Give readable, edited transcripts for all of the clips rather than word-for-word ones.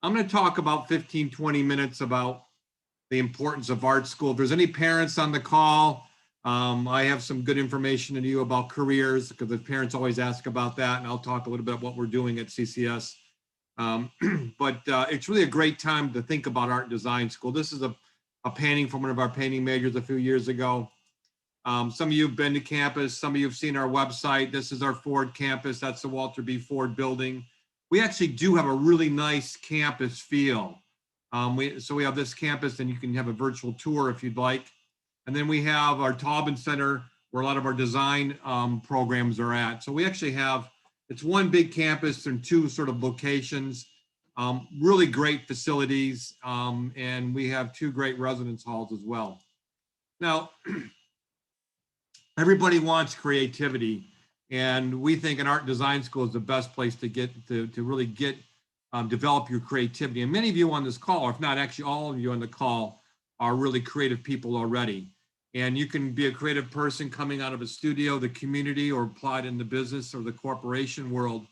I'm going to talk about 15, 20 minutes about the importance of art school. If there's any parents on the call, I have some good information to you about careers because the parents always ask about that, and I'll talk a little bit about what we're doing at CCS. But it's really a great time to think about art and design school. This is a painting from one of our painting majors a few years ago. Some of you have been to campus. Some of you have seen our website. This is our Ford campus. That's the Walter B. Ford building. We actually do have a really nice campus feel. So we have this campus, and you can have a virtual tour if you'd like. And then we have our Taubman Center, where a lot of our design programs are at. So we actually have, it's one big campus and two sort of locations, really great facilities, and we have two great residence halls as well. Now, everybody wants creativity, and we think an art design school is the best place to get to really get develop your creativity. And many of you on this call, or if not actually all of you on the call, are really creative people already. And you can be a creative person coming out of a studio, the community, or applied in the business or the corporation world.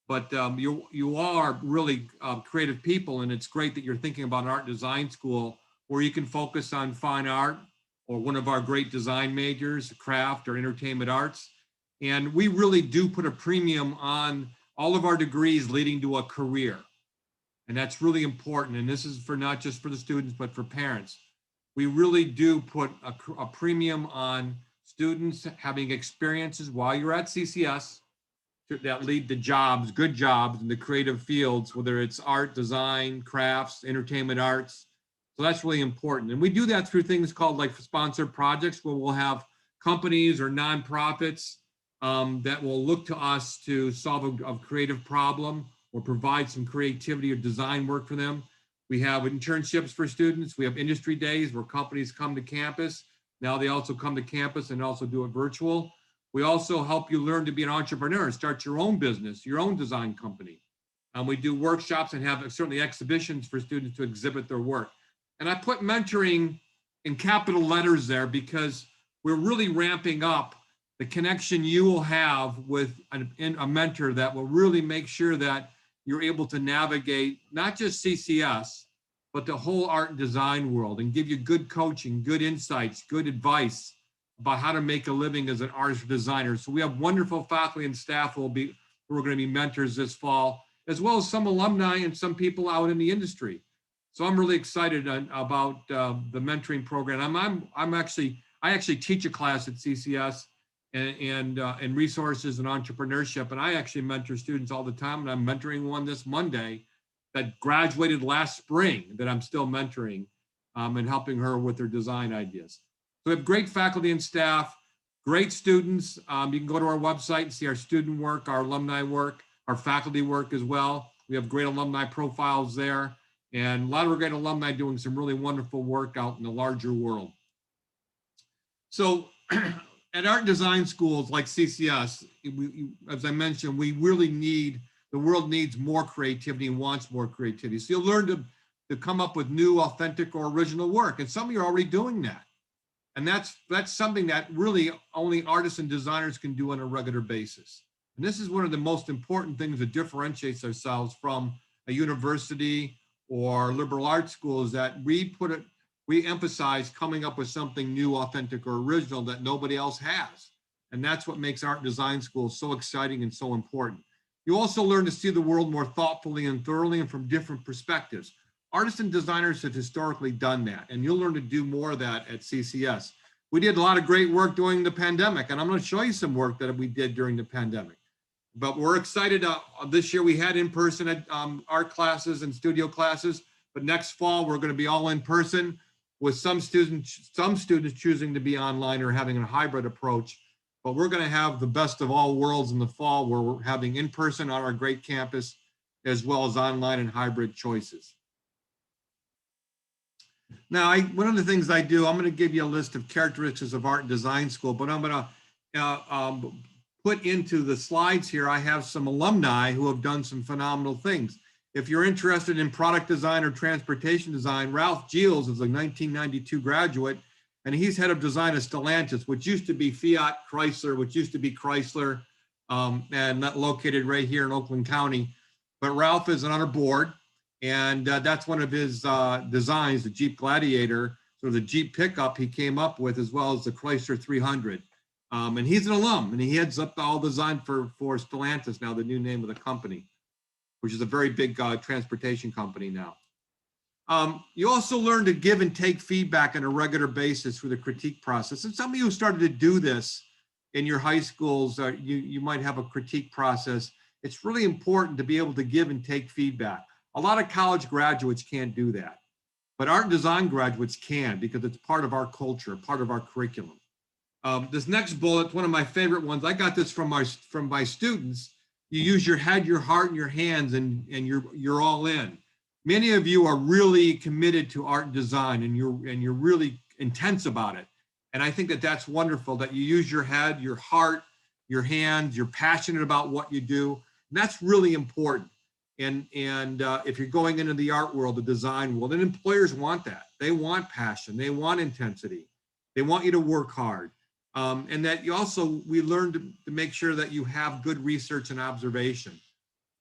But you are really creative people, and it's great that you're thinking about an art design school where you can focus on fine art or one of our great design majors, craft or entertainment arts. And we really do put a premium on all of our degrees leading to a career. And that's really important. And this is for not just for the students, but for parents. We really do put a premium on students having experiences while you're at CCS that lead to jobs, good jobs in the creative fields, whether it's art, design, crafts, entertainment arts. So that's really important. And we do that through things called like sponsored projects, where we'll have companies or nonprofits that will look to us to solve a creative problem or provide some creativity or design work for them. We have internships for students. We have industry days where companies come to campus. Now they also come to campus and also do it virtual. We also help you learn to be an entrepreneur and start your own business, your own design company. We do workshops and have certainly exhibitions for students to exhibit their work. And I put mentoring in capital letters there because we're really ramping up the connection you will have with a mentor that will really make sure that you're able to navigate not just CCS, but the whole art and design world, and give you good coaching, good insights, good advice about how to make a living as an artist or designer. So we have wonderful faculty and staff who are going to be mentors this fall, as well as some alumni and some people out in the industry. So I'm really excited about the mentoring program. I actually teach a class at CCS and resources and entrepreneurship, and I actually mentor students all the time. And I'm mentoring one this Monday that graduated last spring that I'm still mentoring and helping her with her design ideas. So we have great faculty and staff, great students. You can go to our website and see our student work, our alumni work, our faculty work as well. We have great alumni profiles there, and a lot of great alumni doing some really wonderful work out in the larger world. So at art design schools like CCS, as I mentioned, we really need, the world needs more creativity and wants more creativity. So you'll learn to come up with new, authentic, or original work. And some of you are already doing that. And that's something that really only artists and designers can do on a regular basis. And this is one of the most important things that differentiates ourselves from a university or liberal arts school, is that we emphasize coming up with something new, authentic, or original that nobody else has. And that's what makes art design schools so exciting and so important. You also learn to see the world more thoughtfully and thoroughly and from different perspectives. Artists and designers have historically done that, and you'll learn to do more of that at CCS. We did a lot of great work during the pandemic, and I'm going to show you some work that we did during the pandemic. But we're excited. This year we had in-person art classes and studio classes, but next fall we're going to be all in person, with some students choosing to be online or having a hybrid approach. But we're going to have the best of all worlds in the fall, where we're having in-person on our great campus, as well as online and hybrid choices. Now, one of the things I do, I'm going to give you a list of characteristics of art and design school, but I'm going to put into the slides here, I have some alumni who have done some phenomenal things. If you're interested in product design or transportation design, Ralph Giles is a 1992 graduate, and he's head of design at Stellantis, which used to be Fiat Chrysler, which used to be Chrysler, and located right here in Oakland County. But Ralph is on our board. And that's one of his designs, the Jeep Gladiator, sort of the Jeep pickup he came up with, as well as the Chrysler 300. And he's an alum, and he heads up all design for Stellantis now, the new name of the company, which is a very big transportation company now. You also learn to give and take feedback on a regular basis through the critique process. And some of you started to do this in your high schools. You might have a critique process. It's really important to be able to give and take feedback. A lot of college graduates can't do that, but art and design graduates can, because it's part of our culture, part of our curriculum. This next bullet, one of my favorite ones, I got this from my students. You use your head, your heart, and your hands, and you're all in. Many of you are really committed to art and design, and you're really intense about it. And I think that that's wonderful, that you use your head, your heart, your hands, you're passionate about what you do. And that's really important. And if you're going into the art world, the design world, and employers want that. They want passion, they want intensity, they want you to work hard. And that we learn to make sure that you have good research and observation.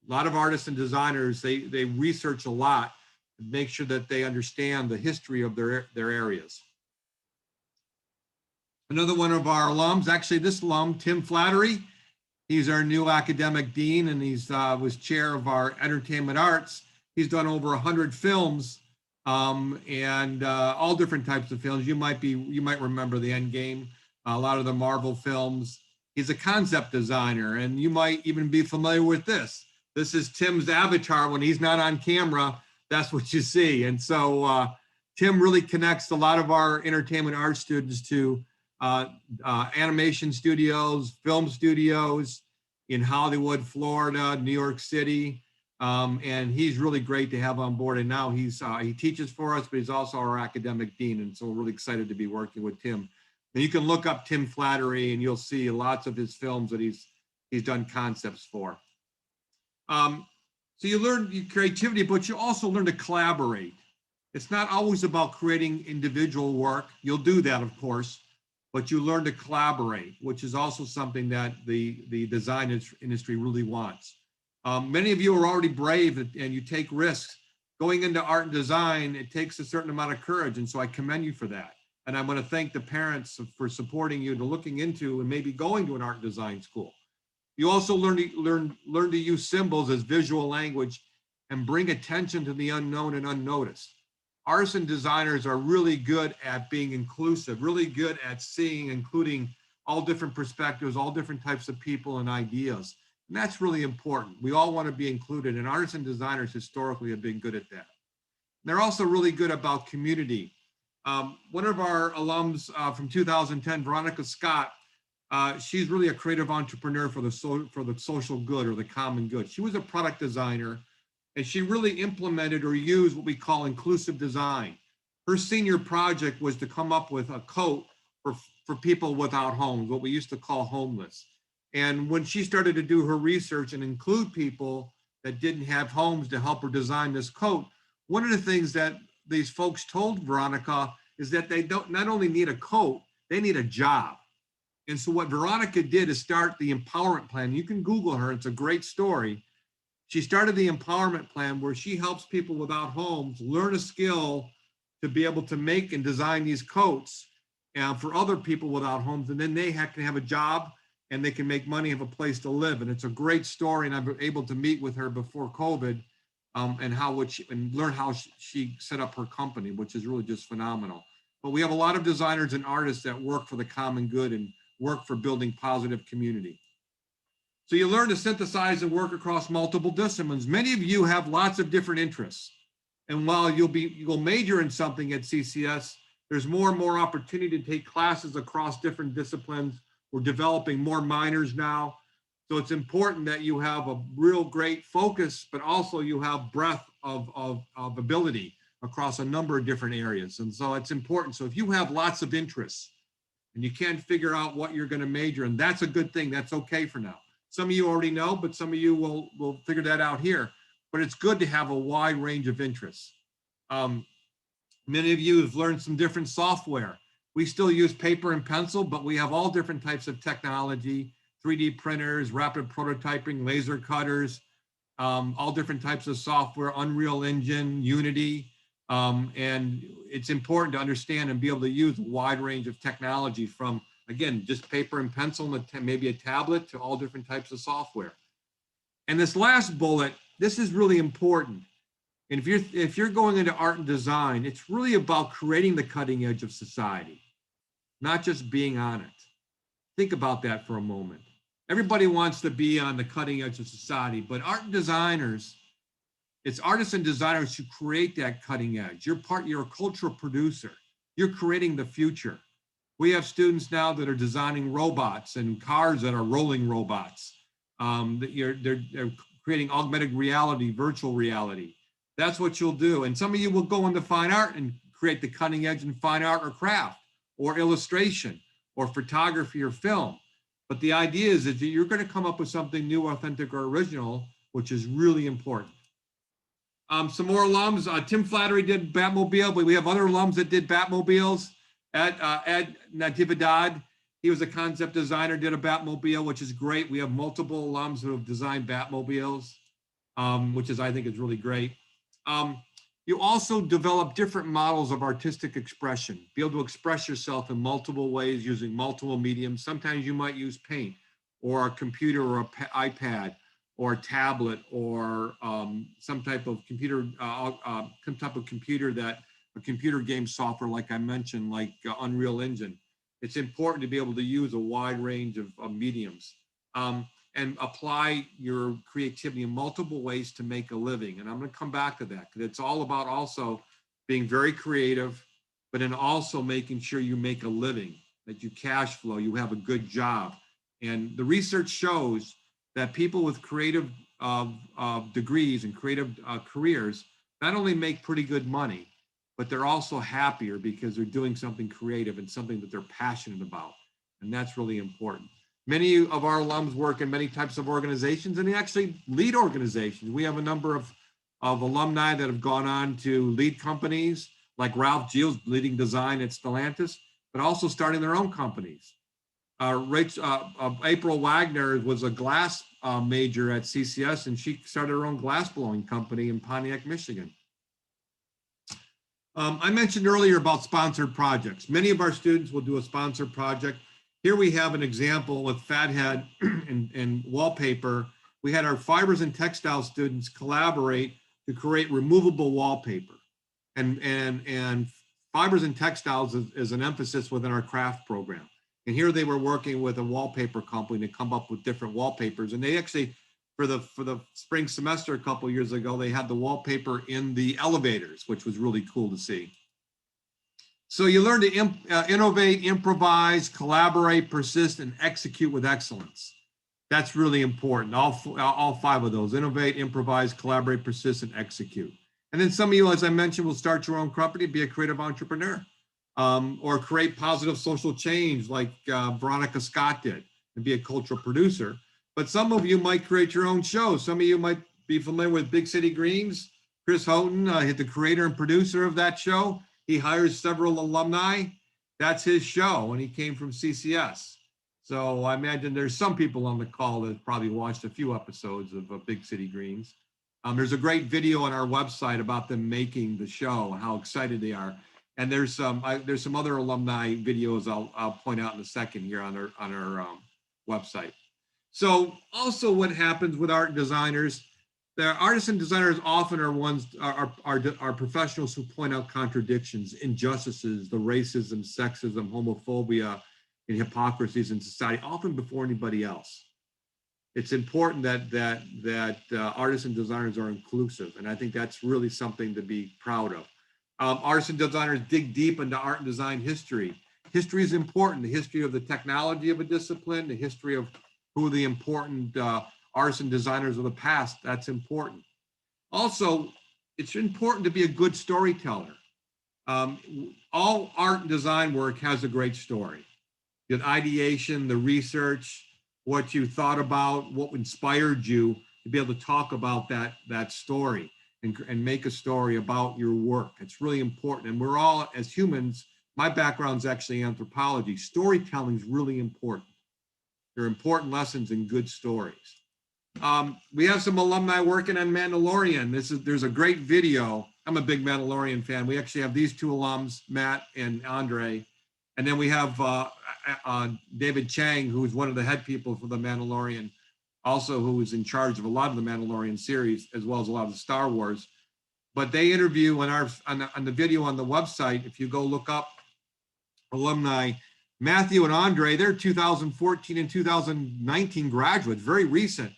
A lot of artists and designers, they research a lot to make sure that they understand the history of their areas. Another one of our alums, actually this alum, Tim Flattery, he's our new academic dean, and he's was chair of our entertainment arts. He's done over 100 films, and all different types of films. You might remember the Endgame, a lot of the Marvel films. He's a concept designer, and you might even be familiar with this. This is Tim's avatar when he's not on camera. That's what you see. And so Tim really connects a lot of our entertainment art students to animation studios, film studios in Hollywood, Florida, New York City. And he's really great to have on board. And now he teaches for us, but he's also our academic dean. And so we're really excited to be working with Tim. And you can look up Tim Flattery, and you'll see lots of his films that he's done concepts for. So you learn creativity, but you also learn to collaborate. It's not always about creating individual work. You'll do that, of course, but you learn to collaborate, which is also something that the design industry really wants. Many of you are already brave, and you take risks. Going into art and design, it takes a certain amount of courage, and so I commend you for that. And I want to thank the parents for supporting you to looking into and maybe going to an art and design school. You also learn to use symbols as visual language and bring attention to the unknown and unnoticed. Artists and designers are really good at being inclusive, really good at seeing, including all different perspectives, all different types of people and ideas. And that's really important. We all want to be included, and artists and designers historically have been good at that. They're also really good about community. One of our alums from 2010, Veronica Scott, she's really a creative entrepreneur for the social good, or the common good. She was a product designer, and she really implemented or used what we call inclusive design. Her senior project was to come up with a coat for people without homes, what we used to call homeless. And when she started to do her research and include people that didn't have homes to help her design this coat, one of the things that these folks told Veronica is that they don't not only need a coat, they need a job. And so what Veronica did is start the empowerment plan. You can Google her, it's a great story. She started the empowerment plan where she helps people without homes learn a skill to be able to make and design these coats for other people without homes. And then they can have a job, and they can make money, have a place to live. And it's a great story. And I've been able to meet with her before COVID and learn how she set up her company, which is really just phenomenal. But we have a lot of designers and artists that work for the common good and work for building positive community. So you learn to synthesize and work across multiple disciplines. Many of you have lots of different interests. And while you'll major in something at CCS, there's more and more opportunity to take classes across different disciplines. We're developing more minors now. So it's important that you have a real great focus, but also you have breadth of ability across a number of different areas. And so it's important. So if you have lots of interests and you can't figure out what you're going to major in, that's a good thing. That's okay for now. Some of you already know, but some of you will figure that out here. But it's good to have a wide range of interests. Many of you have learned some different software. We still use paper and pencil, but we have all different types of technology, 3D printers, rapid prototyping, laser cutters. all different types of software, Unreal Engine, Unity. And it's important to understand and be able to use a wide range of technology from, again, just paper and pencil, and maybe a tablet, to all different types of software. And this last bullet, this is really important. And if you're going into art and design, it's really about creating the cutting edge of society, not just being on it. Think about that for a moment. Everybody wants to be on the cutting edge of society, but art and designers, it's artists and designers who create that cutting edge. You're a cultural producer. You're creating the future. We have students now that are designing robots and cars that are rolling robots. They're creating augmented reality, virtual reality. That's what you'll do. And some of you will go into fine art and create the cutting edge in fine art or craft or illustration or photography or film. But the idea is that you're going to come up with something new, authentic, or original, which is really important. Some more alums. Tim Flattery did Batmobile, but we have other alums that did Batmobiles. Ed Natividad, he was a concept designer, did a Batmobile, which is great. We have multiple alums who have designed Batmobiles, which is, I think, is really great. You also develop different models of artistic expression, be able to express yourself in multiple ways using multiple mediums. Sometimes you might use paint or a computer or an iPad or a tablet or some type of computer, a computer game software, like I mentioned, like Unreal Engine. It's important to be able to use a wide range of mediums. And apply your creativity in multiple ways to make a living. And I'm going to come back to that, because it's all about also being very creative, but then also making sure you make a living, that you cash flow, you have a good job. And the research shows that people with creative degrees and creative careers not only make pretty good money, but they're also happier because they're doing something creative and something that they're passionate about. And that's really important. Many of our alums work in many types of organizations, and they actually lead organizations. We have a number of alumni that have gone on to lead companies, like Ralph Giles leading design at Stellantis, but also starting their own companies. April Wagner was a glass major at CCS, and she started her own glass blowing company in Pontiac, Michigan. I mentioned earlier about sponsored projects. Many of our students will do a sponsored project. Here we have an example with Fathead and wallpaper. We had our fibers and textile students collaborate to create removable wallpaper. And fibers and textiles is an emphasis within our craft program. And here they were working with a wallpaper company to come up with different wallpapers. And they actually, for the spring semester a couple of years ago, they had the wallpaper in the elevators, which was really cool to see. So you learn to innovate, improvise, collaborate, persist, and execute with excellence. That's really important. All five of those: innovate, improvise, collaborate, persist, and execute. And then some of you, as I mentioned, will start your own company, be a creative entrepreneur, or create positive social change like Veronica Scott did, and be a cultural producer. But some of you might create your own show. Some of you might be familiar with Big City Greens. Chris Houghton, the creator and producer of that show. He hires several alumni. That's his show, and he came from CCS. So I imagine there's some people on the call that probably watched a few episodes of Big City Greens. There's a great video on our website about them making the show and how excited they are. And there's some other alumni videos I'll point out in a second here on our website. So also what happens with art designers, the artists and designers often are professionals who point out contradictions, injustices, the racism, sexism, homophobia, and hypocrisies in society, often before anybody else. It's important that artists and designers are inclusive, and I think that's really something to be proud of. Artists and designers dig deep into art and design history. History is important, the history of the technology of a discipline, the history of who the important artists and designers of the past, that's important. Also, it's important to be a good storyteller. All art and design work has a great story. The ideation, the research, what you thought about, what inspired you to be able to talk about that story and make a story about your work. It's really important. And we're all, as humans, my background's actually anthropology. Storytelling is really important. There are important lessons in good stories. We have some alumni working on Mandalorian. There's a great video. I'm a big Mandalorian fan. We actually have these two alums, Matt and Andre. And then we have David Chang, who's one of the head people for the Mandalorian, also who is in charge of a lot of the Mandalorian series, as well as a lot of the Star Wars. But they interview on the video on the website, if you go look up alumni, Matthew and Andre, they're 2014 and 2019 graduates, very recent.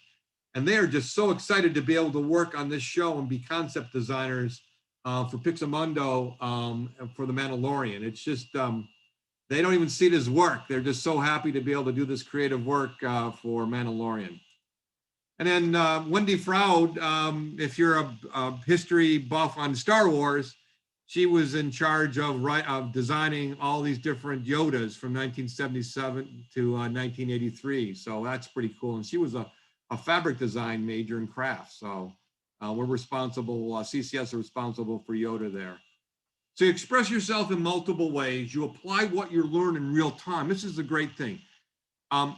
And they are just so excited to be able to work on this show and be concept designers for Pixamundo for the Mandalorian. It's just, they don't even see it as work. They're just so happy to be able to do this creative work for Mandalorian. And then Wendy Froud, if you're a history buff on Star Wars, she was in charge of designing all these different Yodas from 1977 to 1983. So that's pretty cool. And she was a fabric design major in crafts. So we're responsible, CCS are responsible for Yoda there. So you express yourself in multiple ways. You apply what you learn in real time. This is the great thing. A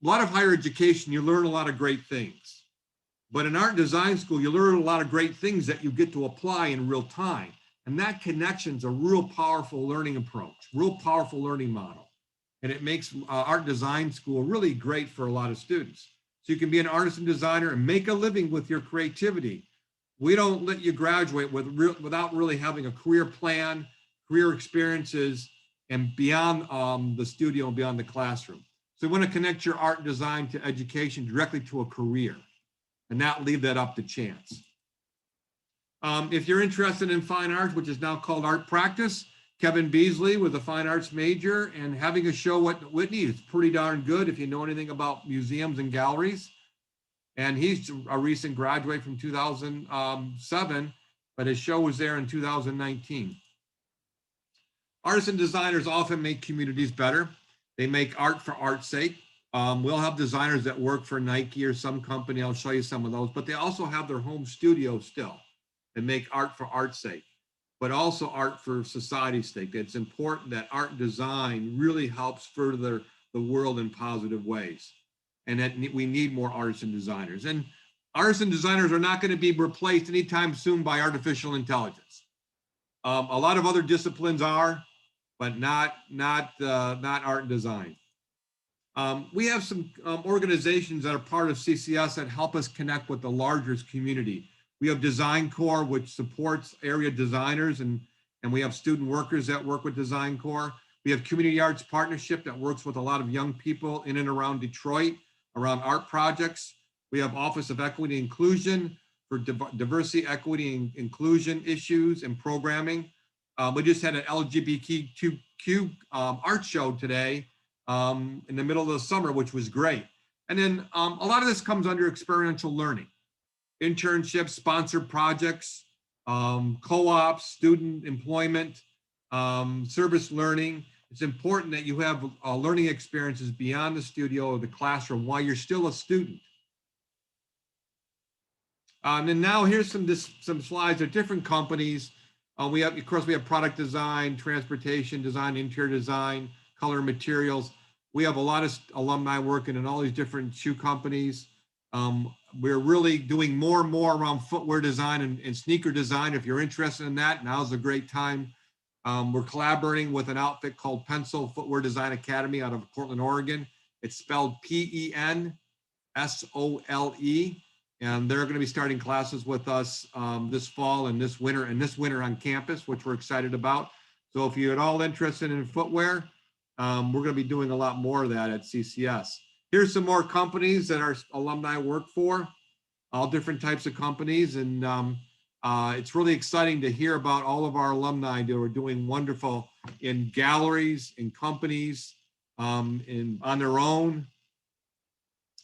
lot of higher education, you learn a lot of great things. But in art and design school, you learn a lot of great things that you get to apply in real time. And that connection's a real powerful learning approach, real powerful learning model. And it makes art design school really great for a lot of students. So you can be an artist and designer and make a living with your creativity. We don't let you graduate without really having a career plan, career experiences, and beyond the studio and beyond the classroom. So we want to connect your art and design to education directly to a career and not leave that up to chance. If you're interested in fine arts, which is now called Art Practice, Kevin Beasley with a fine arts major and having a show at Whitney is pretty darn good if you know anything about museums and galleries. And he's a recent graduate from 2007, but his show was there in 2019. Artists and designers often make communities better. They make art for art's sake. We'll have designers that work for Nike or some company. I'll show you some of those, but they also have their home studio still and make art for art's sake, but also art for society's sake. It's important that art and design really helps further the world in positive ways. And that we need more artists and designers. And artists and designers are not going to be replaced anytime soon by artificial intelligence. A lot of other disciplines are, but not art and design. We have some organizations that are part of CCS that help us connect with the larger community. We have Design Corps, which supports area designers, and we have student workers that work with Design Corps. We have Community Arts Partnership that works with a lot of young people in and around Detroit, around art projects. We have Office of Equity and Inclusion for diversity, equity, and inclusion issues and programming. We just had an LGBTQ art show today in the middle of the summer, which was great. And then a lot of this comes under experiential learning, internships, sponsored projects, co-ops, student employment, service learning. It's important that you have learning experiences beyond the studio or the classroom while you're still a student. And now here's some slides of different companies. We have, of course, we have product design, transportation design, interior design, color materials. We have a lot of alumni working in all these different shoe companies. We're really doing more and more around footwear design and sneaker design. If you're interested in that, now's a great time. We're collaborating with an outfit called Pencil Footwear Design Academy out of Portland, Oregon. It's spelled P-E-N-S-O-L-E. And they're going to be starting classes with us this fall and this winter on campus, which we're excited about. So if you're at all interested in footwear, we're going to be doing a lot more of that at CCS. Here's some more companies that our alumni work for, all different types of companies. And it's really exciting to hear about all of our alumni who are doing wonderful in galleries, in companies, on their own.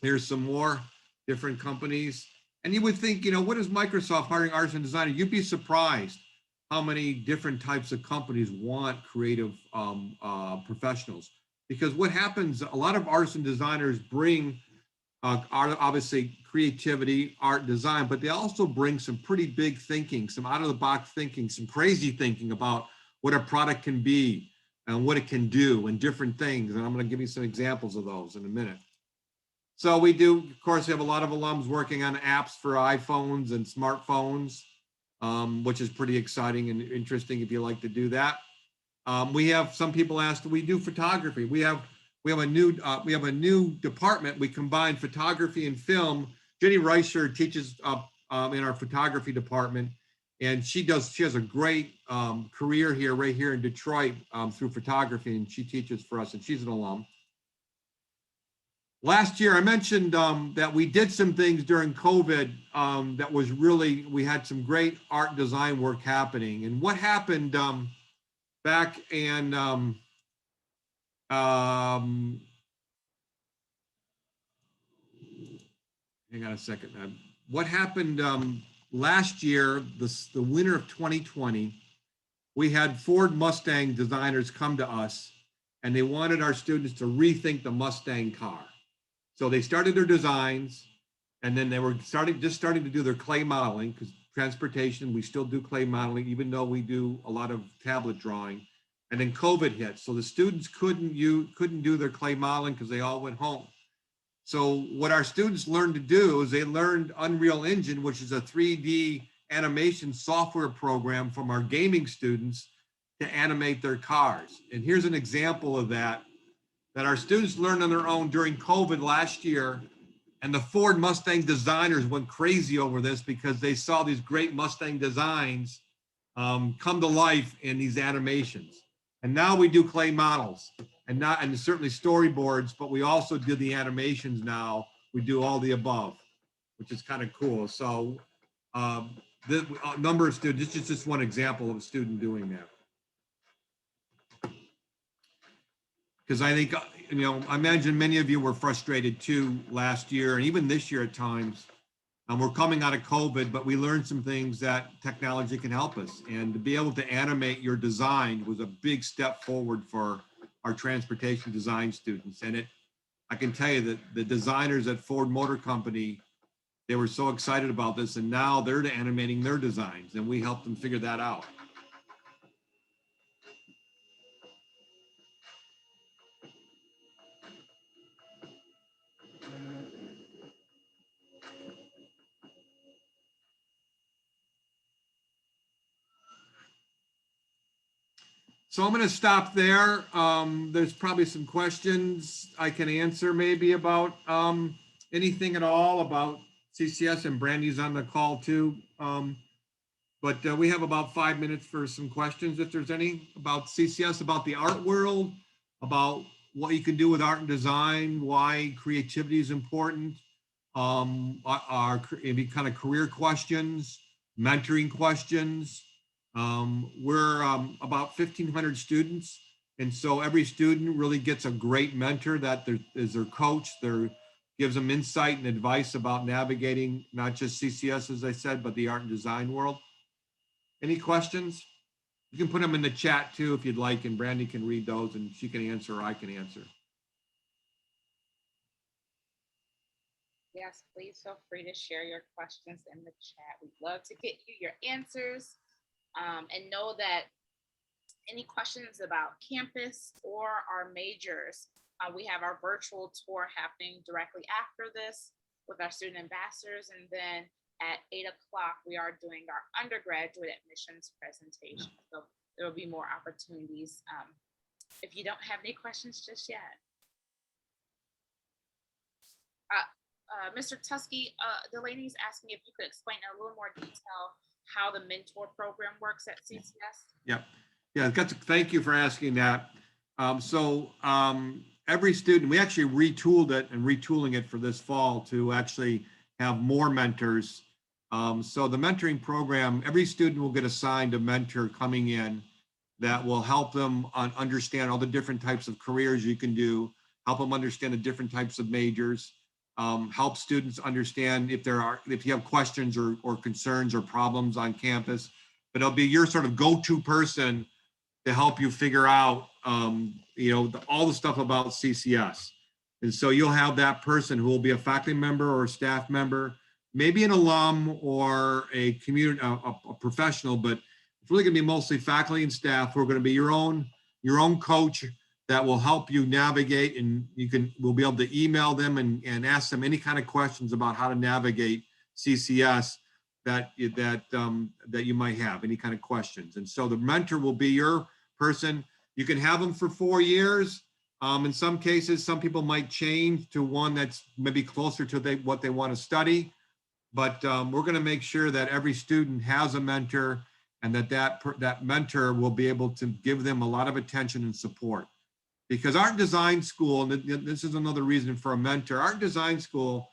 Here's some more different companies. And you would think, you know, what is Microsoft hiring artists and designers? You'd be surprised how many different types of companies want creative professionals. Because what happens, a lot of artists and designers bring art, obviously creativity, art, design, but they also bring some pretty big thinking, some out of the box thinking, some crazy thinking about what a product can be and what it can do and different things. And I'm going to give you some examples of those in a minute. So we do, of course, we have a lot of alums working on apps for iPhones and smartphones, which is pretty exciting and interesting if you like to do that. We have some people asked, we do photography. We have a new department. We combine photography and film. Jenny Reicher teaches in our photography department, and she has a great career here, right here in Detroit, through photography, and she teaches for us, and she's an alum. Last year, I mentioned that we did some things during COVID that was really, we had some great art and design work happening. And what happened back in, hang on a second. What happened last year, the winter of 2020, we had Ford Mustang designers come to us, and they wanted our students to rethink the Mustang car. So they started their designs, and then they were starting to do their clay modeling, because transportation, we still do clay modeling, even though we do a lot of tablet drawing. And then COVID hit, so the students couldn't do their clay modeling because they all went home. So what our students learned to do is they learned Unreal Engine, which is a 3D animation software program from our gaming students to animate their cars. And here's an example of that our students learned on their own during COVID last year. And the Ford Mustang designers went crazy over this because they saw these great Mustang designs come to life in these animations. And now we do clay models and certainly storyboards, but we also do the animations now. We do all the above, which is kind of cool. So the number of students, this is just one example of a student doing that. Because I think, I imagine many of you were frustrated too last year and even this year at times. We're coming out of COVID, but we learned some things that technology can help us. And to be able to animate your design was a big step forward for our transportation design students. And I can tell you that the designers at Ford Motor Company, they were so excited about this, and now they're animating their designs, and we helped them figure that out. So I'm going to stop there. There's probably some questions I can answer maybe about anything at all about CCS, and Brandy's on the call too. But we have about 5 minutes for some questions, if there's any, about CCS, about the art world, about what you can do with art and design, why creativity is important, any kind of career questions, mentoring questions. We're about 1,500 students. And so every student really gets a great mentor that is their coach. Gives them insight and advice about navigating not just CCS, as I said, but the art and design world. Any questions? You can put them in the chat too, if you'd like, and Brandy can read those and she can answer, or I can answer. Yes, please feel free to share your questions in the chat. We'd love to get you your answers. And know that any questions about campus or our majors, we have our virtual tour happening directly after this with our student ambassadors. And then at 8 o'clock, we are doing our undergraduate admissions presentation. So there will be more opportunities if you don't have any questions just yet. Mr. Tuski, Delaney's asking if you could explain in a little more detail how the mentor program works at CCS. Yeah, thank you for asking that. Every student, we actually retooled it and retooling it for this fall to actually have more mentors. So the mentoring program, every student will get assigned a mentor coming in that will help them understand all the different types of careers you can do, help them understand the different types of majors, help students understand if you have questions or concerns or problems on campus. But it'll be your sort of go-to person to help you figure out, all the stuff about CCS. And so you'll have that person who will be a faculty member or a staff member, maybe an alum or a professional, but it's really going to be mostly faculty and staff who are going to be your own coach that will help you navigate, and we'll be able to email them and ask them any kind of questions about how to navigate CCS that you might have, any kind of questions. And so the mentor will be your person. You can have them for 4 years. In some cases, some people might change to one that's maybe closer to what they want to study. But we're going to make sure that every student has a mentor, and that mentor will be able to give them a lot of attention and support. Because art design school, and this is another reason for a mentor, art design school,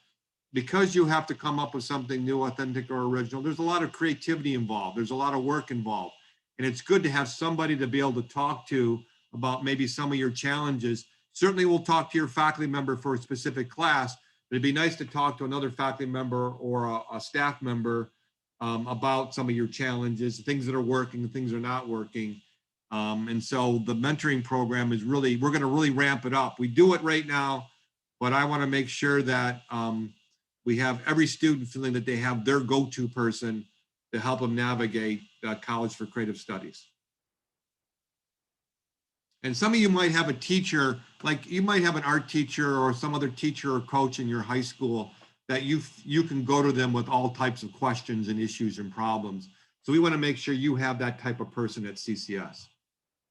because you have to come up with something new, authentic, or original, there's a lot of creativity involved. There's a lot of work involved. And it's good to have somebody to be able to talk to about maybe some of your challenges. Certainly we'll talk to your faculty member for a specific class, but it'd be nice to talk to another faculty member or a staff member about some of your challenges, things that are working, things that are not working. And so the mentoring program is we're going to really ramp it up. We do it right now, but I want to make sure that we have every student feeling that they have their go-to person to help them navigate College for Creative Studies. And some of you might have a teacher, like you might have an art teacher or some other teacher or coach in your high school that you can go to them with all types of questions and issues and problems. So we want to make sure you have that type of person at CCS.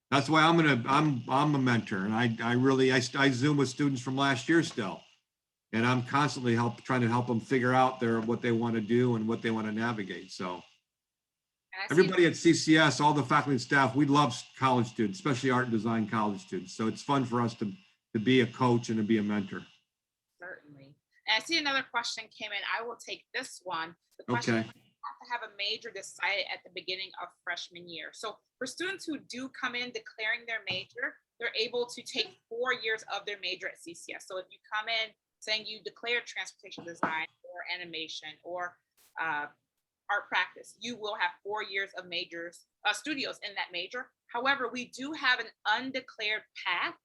That's why I'm a mentor, and I Zoom with students from last year still. And I'm constantly trying to help them figure out what they want to do and what they want to navigate. So everybody at CCS, all the faculty and staff, we love college students, especially art and design college students. So it's fun for us to be a coach and to be a mentor. Certainly. And I see another question came in. I will take this one. The question Okay. is, to have a major decided at the beginning of freshman year. So for students who do come in declaring their major, they're able to take 4 years of their major at CCS. So if you come in saying you declared transportation design or animation or art practice, you will have 4 years of studios in that major. However, we do have an undeclared path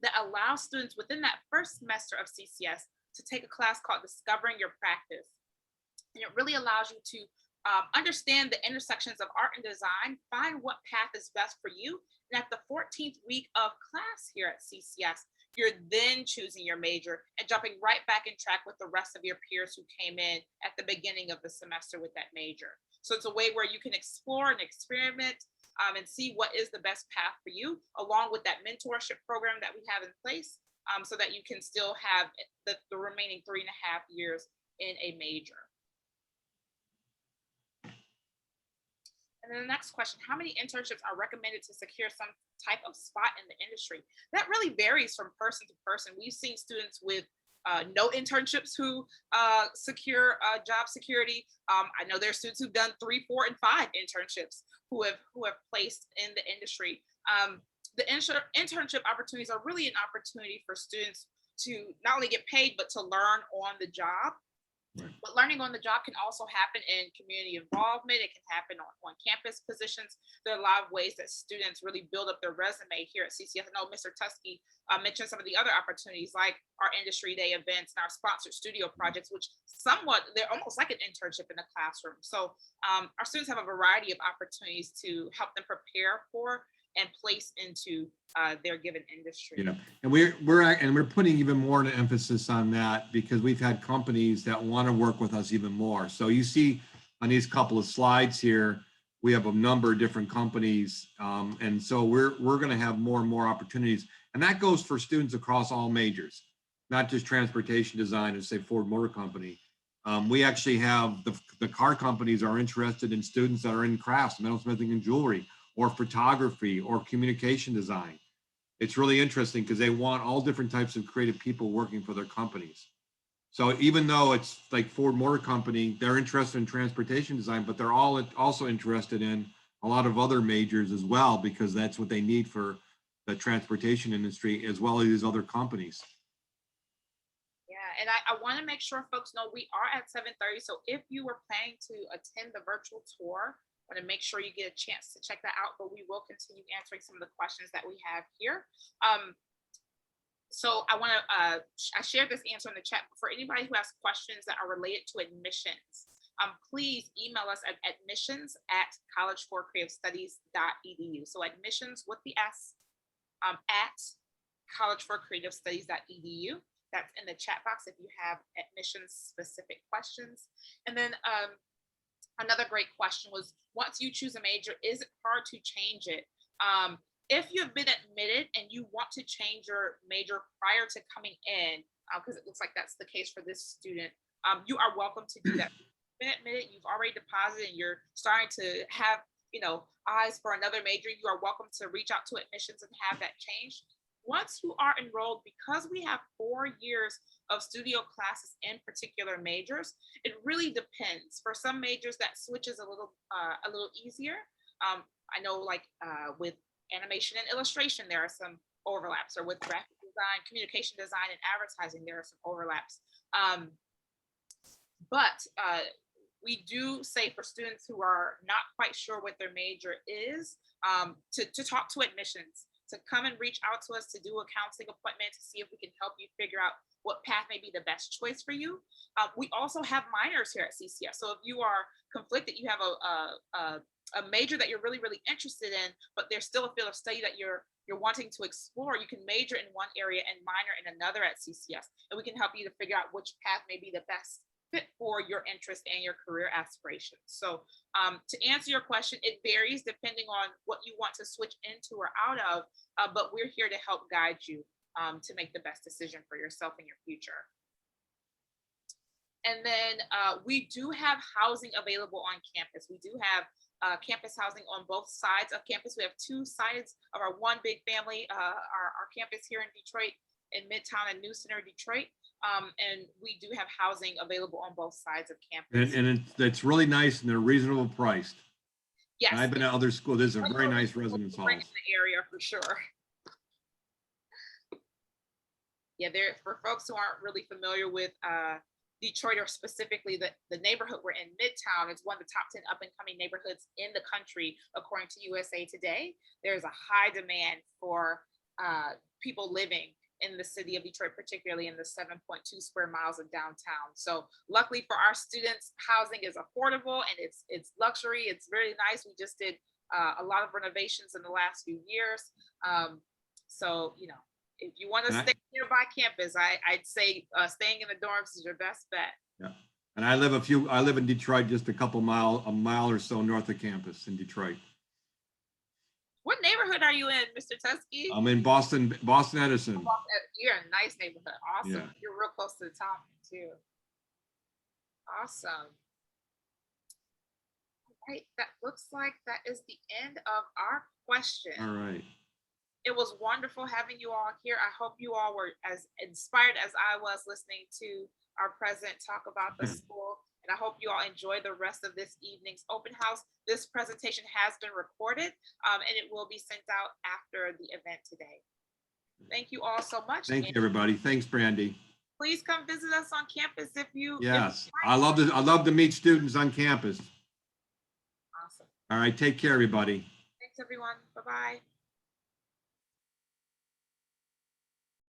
that allows students within that first semester of CCS to take a class called Discovering Your Practice. And it really allows you to understand the intersections of art and design, find what path is best for you. And at the 14th week of class here at CCS, you're then choosing your major and jumping right back in track with the rest of your peers who came in at the beginning of the semester with that major. So it's a way where you can explore and experiment and see what is the best path for you, along with that mentorship program that we have in place, so that you can still have the remaining 3.5 years in a major. And then the next question, how many internships are recommended to secure some type of spot in the industry? That really varies from person to person. We've seen students with no internships who secure job security. I know there are students who've done 3, 4, and 5 internships who have placed in the industry. The internship opportunities are really an opportunity for students to not only get paid, but to learn on the job. Right. But learning on the job can also happen in community involvement. It can happen on campus positions. There are a lot of ways that students really build up their resume here at CCS. I know Mr. Tuski mentioned some of the other opportunities like our industry day events and our sponsored studio projects, which they're almost like an internship in the classroom. So our students have a variety of opportunities to help them prepare for and place into their given industry. Yeah, and we're putting even more of an emphasis on that because we've had companies that want to work with us even more. So you see on these couple of slides here, we have a number of different companies, and so we're going to have more and more opportunities, and that goes for students across all majors, not just transportation design and say Ford Motor Company. We actually have the car companies are interested in students that are in crafts, metalsmithing and jewelry, or photography, or communication design. It's really interesting because they want all different types of creative people working for their companies. So even though it's like Ford Motor Company, they're interested in transportation design, but they're all also interested in a lot of other majors as well, because that's what they need for the transportation industry as well as these other companies. Yeah, and I want to make sure folks know we are at 7:30. So if you were planning to attend the virtual tour, I want to make sure you get a chance to check that out, but we will continue answering some of the questions that we have here. So I want to, I shared this answer in the chat, but for anybody who has questions that are related to admissions, please email us at admissions@collegeforcreativestudies.edu. So admissions with the S, at collegeforcreativestudies.edu. That's in the chat box if you have admissions specific questions. And then another great question was, once you choose a major, is it hard to change it? If you've been admitted and you want to change your major prior to coming in, because it looks like that's the case for this student, you are welcome to do that. Been admitted, you've already deposited, and you're starting to have, eyes for another major, you are welcome to reach out to admissions and have that changed. Once you are enrolled, because we have 4 years of studio classes in particular majors, it really depends. For some majors, that switches a little easier. I know, like with animation and illustration, there are some overlaps, or with graphic design, communication design, and advertising, there are some overlaps. But we do say for students who are not quite sure what their major is, to talk to admissions, to come and reach out to us, to do a counseling appointment, to see if we can help you figure out what path may be the best choice for you. We also have minors here at CCS. So if you are conflicted, you have a major that you're really, really interested in, but there's still a field of study that you're wanting to explore, you can major in one area and minor in another at CCS. And we can help you to figure out which path may be the best fit for your interest and your career aspirations. So to answer your question, it varies depending on what you want to switch into or out of, but we're here to help guide you to make the best decision for yourself and your future. And then we do have housing available on campus. We do have campus housing on both sides of campus. We have 2 sides of our one big family, our campus here in Detroit, in Midtown and New Center, Detroit. And we do have housing available on both sides of campus. And it's really nice, and they're reasonable priced. Yes. And I've been at other schools. These are very nice residence halls. In the area for sure. Yeah, there, for folks who aren't really familiar with Detroit, or specifically the neighborhood we're in, Midtown, is one of the top 10 up and coming neighborhoods in the country, according to USA Today. There's a high demand for people living in the city of Detroit, particularly in the 7.2 square miles of downtown. So luckily for our students, housing is affordable and it's luxury. It's really nice. We just did a lot of renovations in the last few years. So, if you want to stay nearby campus, I'd say staying in the dorms is your best bet. Yeah. And I live in Detroit, just a mile or so north of campus in Detroit. What neighborhood are you in, Mr. Tuski? I'm in Boston Edison. You're in a nice neighborhood. Awesome. Yeah. You're real close to the top too. Awesome. All right. That looks like that is the end of our question. All right. It was wonderful having you all here. I hope you all were as inspired as I was listening to our president talk about the school. And I hope you all enjoy the rest of this evening's open house. This presentation has been recorded and it will be sent out after the event today. Thank you all so much. Thank you, everybody. Thanks, Brandy. Please come visit us on campus if you. Yes, I love to meet students on campus. Awesome. All right, take care, everybody. Thanks, everyone. Bye-bye.